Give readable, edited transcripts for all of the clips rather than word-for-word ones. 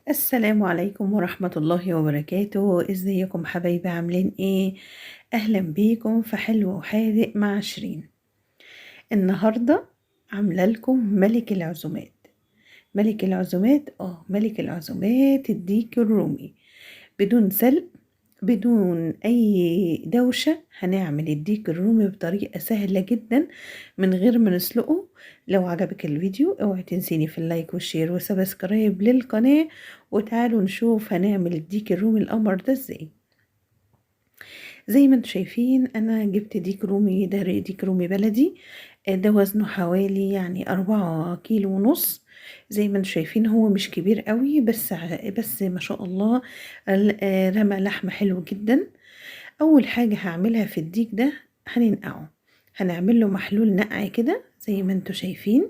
السلام عليكم ورحمة الله وبركاته. ازيكم حبايبي؟ عاملين ايه؟ اهلا بيكم في حلو وحادق مع شيرين. النهاردة عاملة لكم ملك العزومات. ملك العزومات ملك العزومات الديك الرومي، بدون سلق، بدون اي دوشة. هنعمل الديك الرومي بطريقة سهلة جدا من غير ما نسلقه. لو عجبك الفيديو اوعي تنسيني في اللايك والشير وسبسكرايب للقناة، وتعالوا نشوف هنعمل الديك الرومي القمر ده ازاي. زي ما انتم شايفين انا جبت ديك رومي، ده ديك رومي بلدي. ده وزنه حوالي يعني 4 كيلو ونص. زي ما انتم شايفين هو مش كبير قوي، بس ما شاء الله رمى لحمة حلو جدا. اول حاجة هعملها في الديك ده هننقعه. هنعمل له محلول نقع كده زي ما انتم شايفين.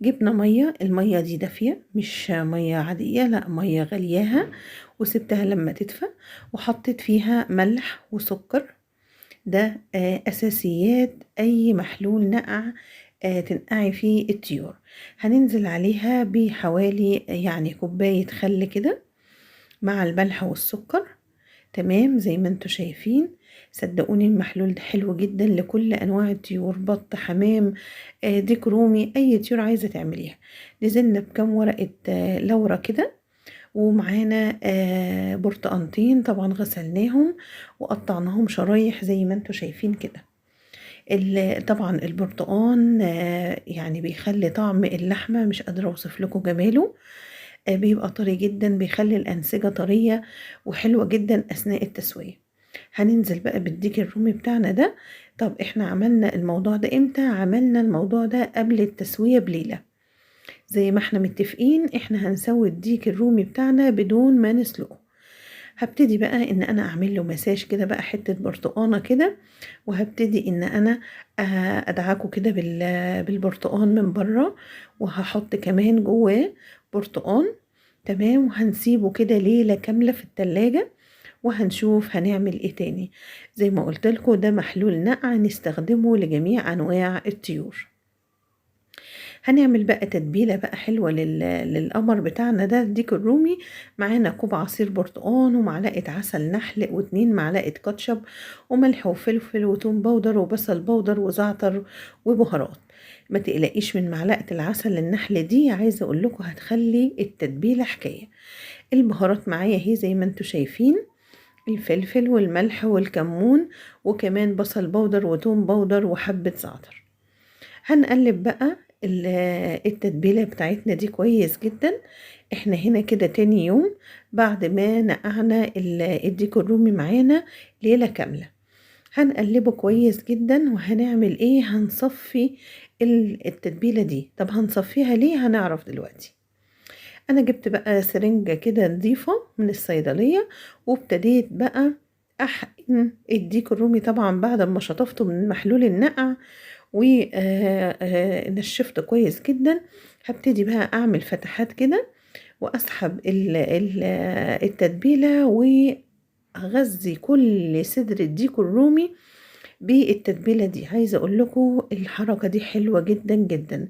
جبنا مية، المية دي دافية مش مية عادية، لا مية غلياها وسبتها لما تدفى، وحطيت فيها ملح وسكر. ده أساسيات أي محلول نقع تنقعي فيه الطيور. هننزل عليها بحوالي يعني كوباية خل كده مع الملح والسكر. تمام زي ما انتوا شايفين. صدقوني المحلول ده حلو جدا لكل انواع الطيور، بط، حمام، ديك رومي، اي طيور عايزه تعمليها. نزلنا بكام ورقه لورا كده، ومعانا برتقانتين طبعا غسلناهم وقطعناهم شرايح زي ما انتوا شايفين كده. طبعا البرتقان يعني بيخلي طعم اللحمه، مش قادره اوصف لكم جماله. بيبقى طري جدا، بيخلي الأنسجة طرية وحلوة جدا أثناء التسوية. هننزل بقى بالديك الرومي بتاعنا ده. طب احنا عملنا الموضوع ده امتى؟ عملنا الموضوع ده قبل التسوية بليلة. زي ما احنا متفقين احنا هنسوي الديك الرومي بتاعنا بدون ما نسلقه. هبتدي بقى ان انا اعمل له مساج كده، بقى حتة برتقانة كده، وهبتدي ان انا ادعكه كده بالبرتقان من بره، وهحط كمان جواه برتقان. تمام، وهنسيبه كده ليلة كاملة في التلاجة، وهنشوف هنعمل ايه تاني. زي ما قلت لكم ده محلول نقع نستخدمه لجميع انواع الطيور. هنعمل بقى تتبيلة بقى حلوة للقمر بتاعنا ده الديك الرومي. معانا كوب عصير برتقان ومعلقة عسل نحل و2 معلقة كاتشب وملح وفلفل وتوم باودر وبصل باودر وزعتر وبهارات. ما تقلقيش من معلقة العسل النحل دي، عايزة اقول لكم هتخلي التتبيلة حكاية. البهارات معايا اهي زي ما انتوا شايفين، الفلفل والملح والكمون وكمان بصل باودر وتوم باودر وحبة زعتر. هنقلب بقى التتبيلة بتاعتنا دي كويس جدا. احنا هنا كده تاني يوم بعد ما نقعنا الديك الرومي معانا ليلة كاملة. هنقلبه كويس جدا وهنعمل ايه؟ هنصفي التتبيلة دي. طب هنصفيها ليه؟ هنعرف دلوقتي. انا جبت بقى سرنجة كده نضيفة من الصيدلية، وابتديت بقى احقن الديك الرومي طبعا بعد ما شطفته من محلول النقع ونشفته كويس جدا. هبتدي بقى اعمل فتحات كده واسحب التتبيله واغذي كل صدر الديك الرومي بالتتبيله دي. عايزه اقول لكم الحركه دي حلوه جدا جدا.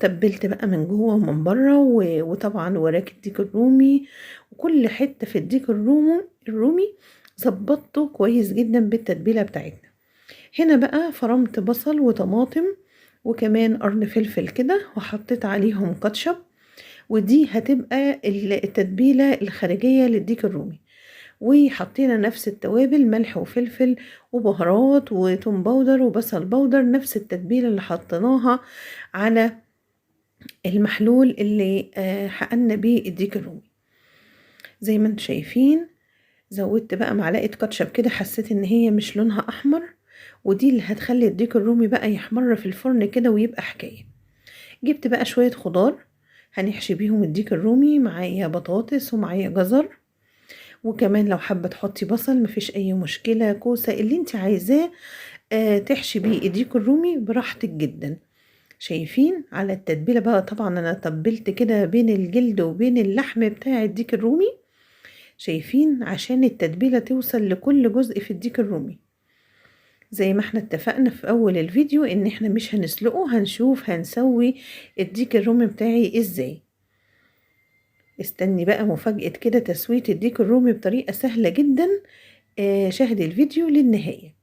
تبلت بقى من جوه ومن بره وطبعا وراك الديك الرومي وكل حته في الديك الرومي ظبطته كويس جدا بالتتبيله بتاعتنا. هنا بقى فرمت بصل وطماطم وكمان قرن فلفل كده وحطيت عليهم كاتشب، ودي هتبقى التتبيلة الخارجية للديك الرومي. وحطينا نفس التوابل، ملح وفلفل وبهارات وتوم باودر وبصل باودر، نفس التتبيلة اللي حطيناها على المحلول اللي حقنا بيه الديك الرومي. زي ما انتم شايفين زودت بقى معلقة كاتشب كده، حسيت ان هي مش لونها احمر، ودي اللي هتخلي الديك الرومي بقى يحمر في الفرن كده ويبقى حكاية. جبت بقى شوية خضار هنحشي بيهم الديك الرومي، معايا بطاطس ومعايا جزر، وكمان لو حابة تحطي بصل مفيش اي مشكلة، كوسة، اللي انت عايزاه تحشي بيه الديك الرومي براحتك جدا. شايفين على التتبيلة بقى، طبعا انا تبلت كده بين الجلد وبين اللحم بتاع الديك الرومي. شايفين عشان التتبيلة توصل لكل جزء في الديك الرومي. زي ما احنا اتفقنا في اول الفيديو ان احنا مش هنسلقه، هنشوف هنسوي الديك الرومي بتاعي ازاي. استني بقى مفاجأة كده تسوية الديك الرومي بطريقة سهلة جدا. شاهدي الفيديو للنهاية.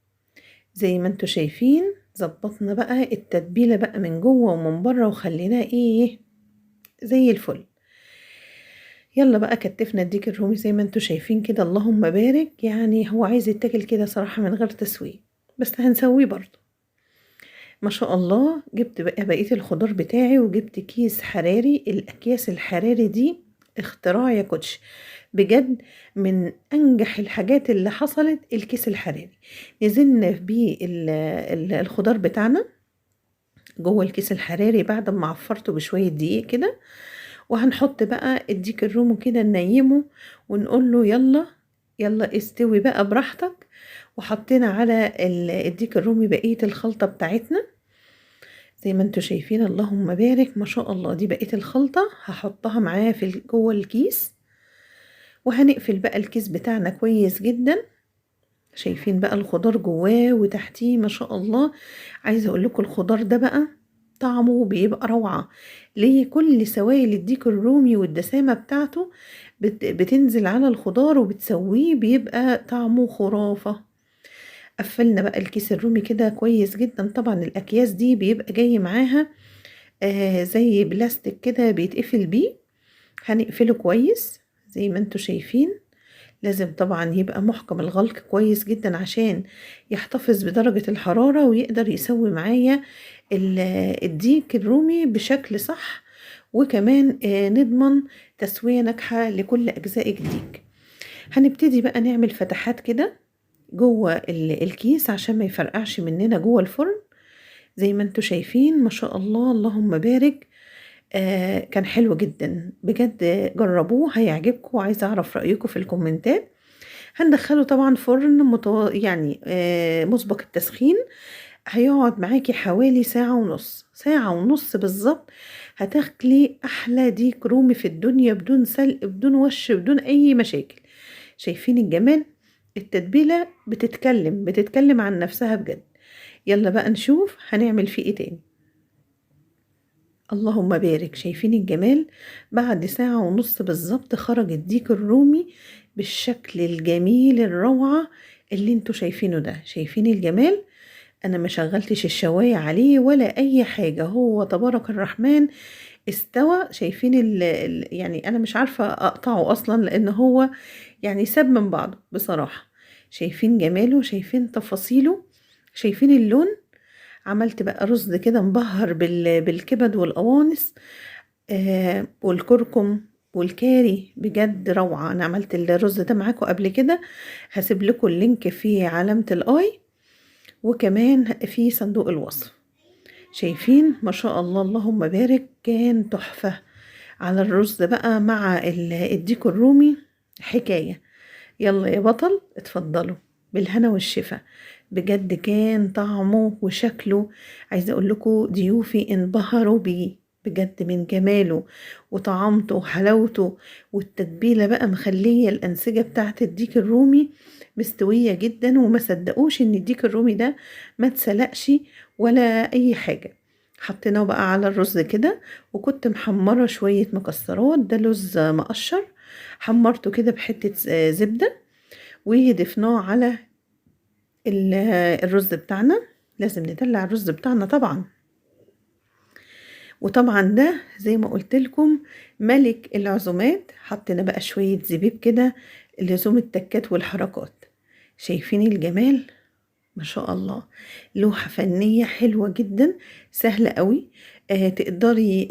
زي ما انتوا شايفين ظبطنا بقى التتبيلة بقى من جوه ومن بره وخليناه ايه زي الفل. يلا بقى كتفنا الديك الرومي زي ما انتوا شايفين كده، اللهم بارك. يعني هو عايز يتاكل كده صراحة من غير تسوية، بس هنسويه برضه. ما شاء الله. جبت بقى بقية الخضار بتاعي وجبت كيس حراري. الأكياس الحراري دي اختراع يا كوتش، بجد من أنجح الحاجات اللي حصلت. الكيس الحراري نزلنا بيه الخضار بتاعنا جوه الكيس الحراري بعد ما عفرته بشوية دقيق كده، وهنحط بقى الديك الرومي كده ننيمه ونقول له يلا يلا استوي بقى براحتك. وحطينا على الديك الرومي بقية الخلطة بتاعتنا زي ما انتوا شايفين، اللهم بارك ما شاء الله. دي بقية الخلطة هحطها معاه في جوه الكيس، وهنقفل بقى الكيس بتاعنا كويس جدا. شايفين بقى الخضار جواه وتحتيه ما شاء الله. عايزة اقول لكم الخضار ده بقى طعمه بيبقى روعة. ليه؟ كل سوائل الديك الرومي والدسامة بتاعته بتنزل على الخضار وبتسويه، بيبقى طعمه خرافة. قفلنا بقى الكيس الرومي كده كويس جدا. طبعا الاكياس دي بيبقى جاي معاها زي بلاستيك كده بيتقفل بيه. هنقفله كويس زي ما انتوا شايفين. لازم طبعا يبقى محكم الغلق كويس جدا عشان يحتفظ بدرجة الحرارة ويقدر يسوي معايا الديك الرومي بشكل صح، وكمان نضمن تسوية ناجحة لكل أجزاء الديك. هنبتدي بقى نعمل فتحات كده جوه الكيس عشان ما يفرقعش مننا جوه الفرن. زي ما انتوا شايفين ما شاء الله اللهم بارك. كان حلو جدا بجد، جربوه هيعجبكم، وعايزة اعرف رأيكم في الكومنتات. هندخله طبعا فرن يعني مسبق التسخين. هيقعد معاكي حوالي ساعة ونص، ساعة ونص بالظبط. هتاكلي احلى ديك رومي في الدنيا بدون سلق بدون وش بدون اي مشاكل. شايفين الجمال؟ التتبيلة بتتكلم عن نفسها بجد. يلا بقى نشوف هنعمل فيه ايه تاني. اللهم بارك. شايفين الجمال؟ بعد ساعة ونص بالظبط خرج الديك الرومي بالشكل الجميل الروعة اللي انتوا شايفينه ده. شايفين الجمال؟ انا ما شغلتش الشواية عليه ولا اي حاجة، هو تبارك الرحمن استوى. شايفين يعني انا مش عارفة اقطعه اصلا لان هو يعني ساب من بعضه بصراحة. شايفين جماله؟ شايفين تفاصيله؟ شايفين اللون؟ عملت بقى رز كده مبهر بالكبد والقوانص والكركم والكاري، بجد روعة. انا عملت الرز ده معاكم قبل كده، هسيب لكم اللينك في علامة الاي وكمان في صندوق الوصف. شايفين ما شاء الله اللهم بارك، كان تحفة على الرز بقى مع الديك الرومي حكاية. يلا يا بطل اتفضلوا بالهنا والشفا. بجد كان طعمه وشكله، عايزه اقول لكم ضيوفي انبهروا بيه بجد من جماله وطعامته وحلاوته. والتتبيله بقى مخليه الانسجه بتاعت الديك الرومي مستويه جدا، وما صدقوش ان الديك الرومي ده ما اتسلقش ولا اي حاجه. حطيناه بقى على الرز كده، وكنت محمره شويه مكسرات، ده لوز مقشر حمرته كده بحته زبده، وضفناه على الرز بتاعنا. لازم ندلع الرز بتاعنا طبعا. وطبعا ده زي ما قلت لكم ملك العزومات. حطينا بقى شوية زبيب كده لزوم التكات والحركات. شايفين الجمال؟ ما شاء الله. لوحة فنية حلوة جدا، سهلة قوي. تقدري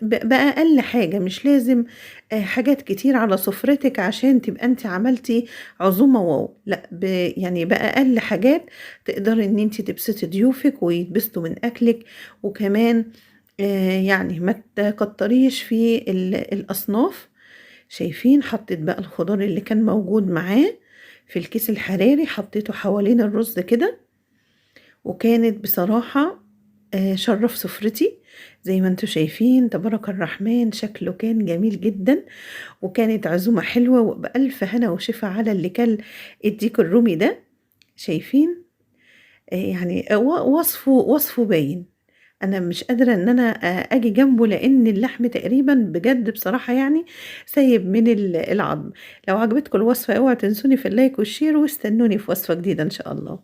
بأقل حاجة، مش لازم حاجات كتير على سفرتك عشان تبقى انت عملتي عزومة واو، لا يعني بأقل حاجات تقدري ان انت تبسطي ضيوفك ويتبسطوا من اكلك. وكمان يعني ما تكتريش في الأصناف. شايفين؟ حطيت بقى الخضار اللي كان موجود معاه في الكيس الحراري، حطيته حوالين الرز كده، وكانت بصراحة شرف سفرتي. زي ما انتوا شايفين تبارك الرحمن، شكله كان جميل جدا، وكانت عزومة حلوة وبألف هنا وشفا على اللي كل الديك الرومي ده. شايفين؟ يعني وصفه باين. أنا مش قادرة إن أنا آجي جنبه، لإن اللحم تقريبًا بجد بصراحة يعني سايب من العضم. لو عجبتكم الوصفة اوعوا تنسوني في اللايك والشير، واستنوني في وصفة جديدة إن شاء الله.